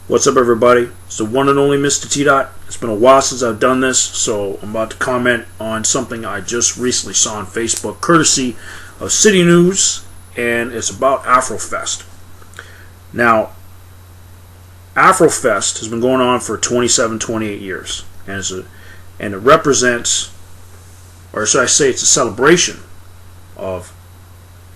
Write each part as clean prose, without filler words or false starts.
What's up, everybody? It's the one and only Mr. T. Dot. It's been a while since I've done this, so I'm about to comment on something I just recently saw on Facebook, courtesy of City News, and it's about Afrofest. Now, Afrofest has been going on for 27, 28 years, and it represents, or should I say, it's a celebration of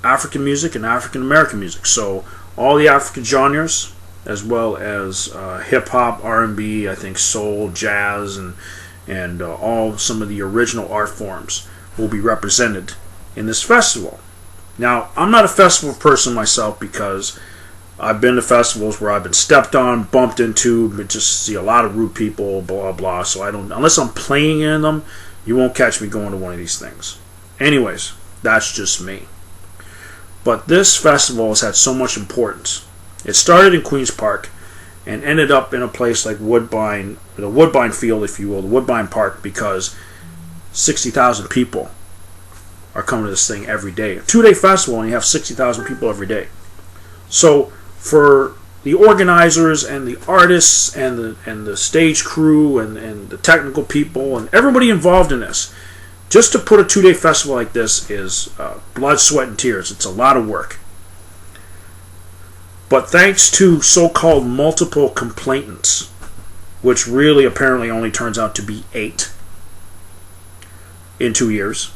African music and African American music. So all the African genres, as well as hip hop, R&B, I think soul, jazz, and all some of the original art forms will be represented in this festival. Now, I'm not a festival person myself because I've been to festivals where I've been stepped on, bumped into, but just see a lot of rude people, blah blah. So I don't, unless I'm playing in them, you won't catch me going to one of these things. Anyways, that's just me. But this festival has had so much importance. It started in Queen's Park and ended up in a place like Woodbine, the Woodbine Field, if you will, the Woodbine Park, because 60,000 people are coming to this thing every day. A 2-day festival, and you have 60,000 people every day. So for the organizers and the artists and the stage crew and the technical people and everybody involved in this, just to put a 2-day festival like this is blood, sweat, and tears. It's a lot of work. But thanks to so-called multiple complainants, which really apparently only turns out to be 8 in 2 years,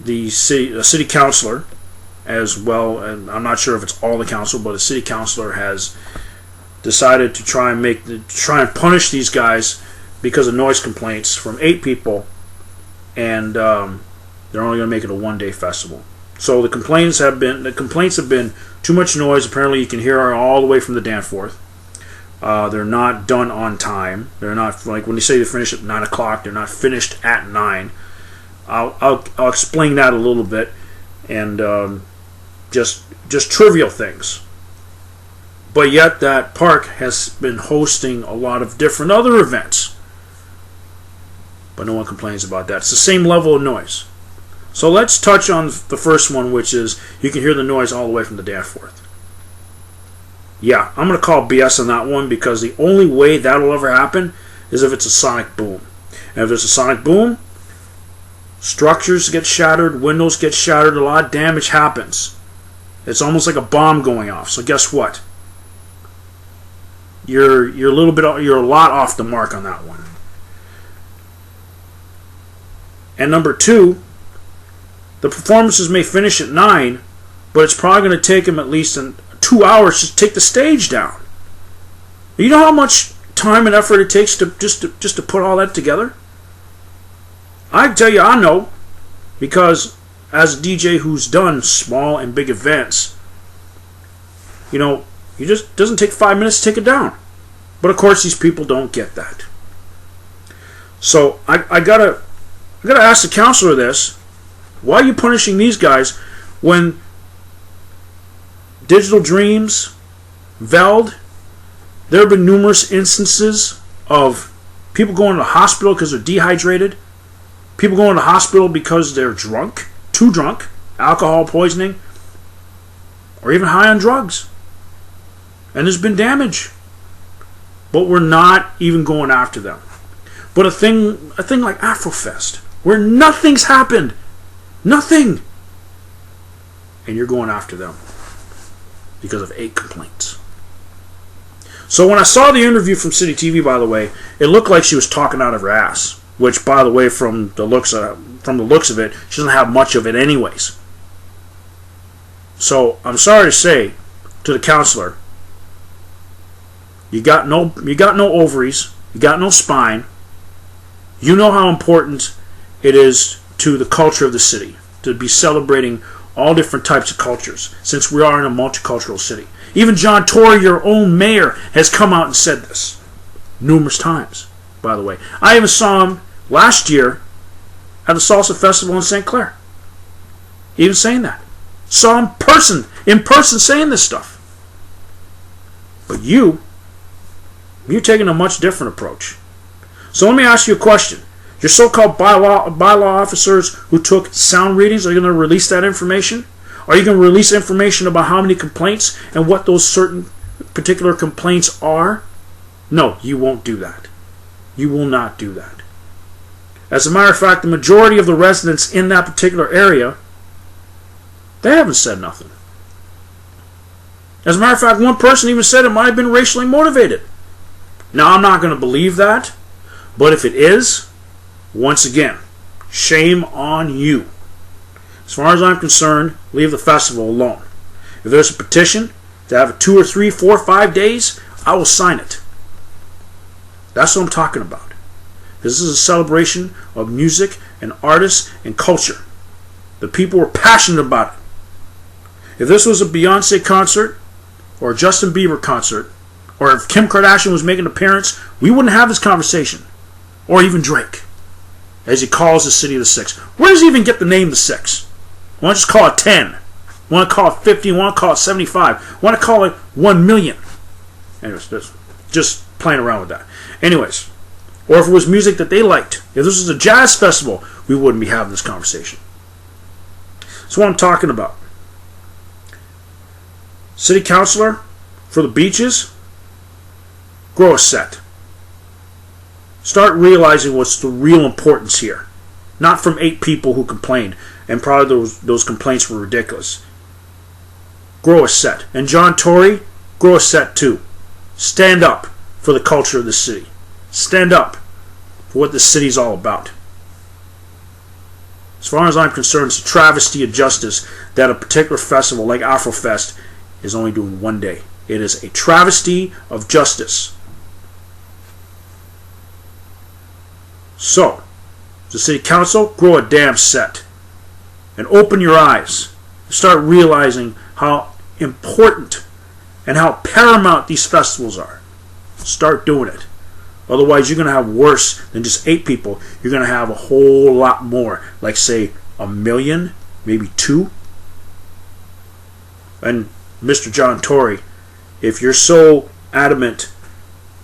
the city councilor, as well, and I'm not sure if it's all the council, but a city councilor has decided to try and punish these guys because of noise complaints from 8 people, and they're only going to make it a 1-day festival. So the complaints have been too much noise. Apparently, you can hear all the way from the Danforth. They're not done on time. They're not, like when they say they finish at 9 o'clock. They're not finished at 9. I'll explain that a little bit, and just trivial things. But yet that park has been hosting a lot of different other events, but no one complains about that. It's the same level of noise. So let's touch on the first one, which is you can hear the noise all the way from the Danforth. Yeah, I'm going to call BS on that one, because the only way that'll ever happen is if it's a sonic boom. And if there's a sonic boom, structures get shattered, windows get shattered, a lot of damage happens. It's almost like a bomb going off. So guess what? You're a lot off the mark on that one. And number 2, the performances may finish at 9, but it's probably going to take them at least 2 hours to take the stage down. You know how much time and effort it takes to just to put all that together? I tell you, I know, because as a DJ who's done small and big events, you just doesn't take 5 minutes to take it down. But of course, these people don't get that. So I gotta ask the counselor this. Why are you punishing these guys when Digital Dreams, Veld, there have been numerous instances of people going to the hospital because they're dehydrated, people going to the hospital because they're drunk, too drunk, alcohol poisoning, or even high on drugs. And there's been damage. But we're not even going after them. But a thing like Afrofest, where nothing's happened, nothing, and you're going after them because of 8 complaints. So when I saw the interview from City TV, by the way, it looked like she was talking out of her ass. Which, by the way, from the looks of it, she doesn't have much of it, anyways. So I'm sorry to say to the counselor, you got no ovaries, you got no spine. You know how important it is to the culture of the city to be celebrating all different types of cultures, since we are in a multicultural city. Even John Tory, your own mayor, has come out and said this numerous times, by the way. I even saw him last year at the Salsa Festival in St. Clair. Even saying that. Saw him in person saying this stuff. But you're taking a much different approach. So let me ask you a question. Your so-called bylaw officers who took sound readings, are going to release that information? Are you going to release information about how many complaints and what those certain particular complaints are? No, you won't do that. You will not do that. As a matter of fact, the majority of the residents in that particular area, they haven't said nothing. As a matter of fact, one person even said it might have been racially motivated. Now, I'm not going to believe that, but if it is, once again, shame on you. As far as I'm concerned, leave the festival alone. If there's a petition to have it 2 or 3, 4, 5 days, I will sign it. That's what I'm talking about. This is a celebration of music and artists and culture. The people were passionate about it. If this was a Beyonce concert or a Justin Bieber concert, or if Kim Kardashian was making an appearance, we wouldn't have this conversation. Or even Drake, as he calls the city the Six. Where does he even get the name the Six? Why don't you just call it 10? Why don't you call it 50? Why don't you call it 75? Why don't you call it 1 million? Anyways, just playing around with that. Anyways, or if it was music that they liked. If this was a jazz festival, we wouldn't be having this conversation. That's what I'm talking about. City councilor for the beaches, grow a set. Start realizing what's the real importance here. Not from 8 people who complained, and probably those complaints were ridiculous. Grow a set. And John Tory, grow a set too. Stand up for the culture of the city. Stand up for what this city's all about. As far as I'm concerned, it's a travesty of justice that a particular festival like Afrofest is only doing 1 day. It is a travesty of justice. So, the city council, grow a damn set. And open your eyes. Start realizing how important and how paramount these festivals are. Start doing it. Otherwise, you're going to have worse than just 8 people. You're going to have a whole lot more. Like, say, 1 million, maybe 2. And Mr. John Tory, if you're so adamant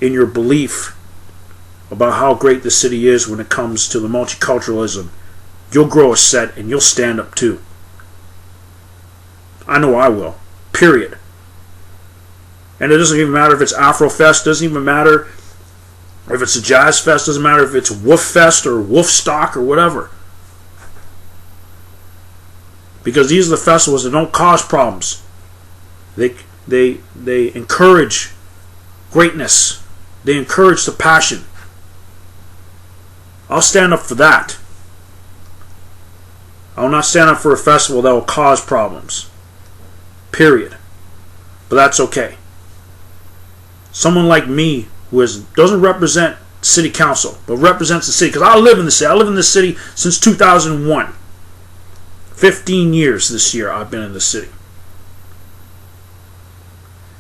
in your belief about how great the city is when it comes to the multiculturalism, you'll grow a set and you'll stand up too. I know I will. Period. And it doesn't even matter if it's Afrofest, doesn't even matter if it's a jazz fest, doesn't matter if it's Wolf Fest or Wolfstock or whatever. Because these are the festivals that don't cause problems. They encourage greatness. They encourage the passion. I'll stand up for that. I will not stand up for a festival that will cause problems. Period. But that's okay. Someone like me who doesn't represent city council, but represents the city, because I live in the city. I live in the city since 2001. 15 years this year I've been in the city.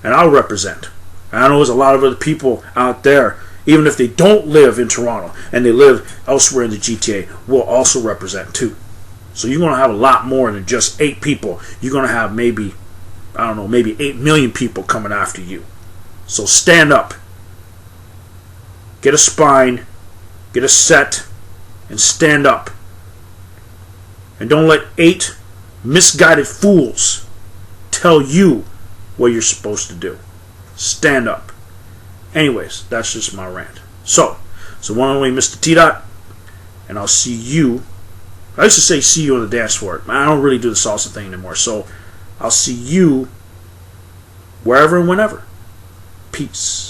And I'll represent. And I know there's a lot of other people out there, even if they don't live in Toronto and they live elsewhere in the GTA, will also represent too. So you're going to have a lot more than just 8 people. You're going to have maybe 8 million people coming after you. So stand up. Get a spine. Get a set. And stand up. And don't let 8 misguided fools tell you what you're supposed to do. Stand up. Anyways, that's just my rant. So one and only Mr. T-Dot, and I'll see you. I used to say see you on the dance floor. I don't really do the salsa thing anymore. So I'll see you wherever and whenever. Peace.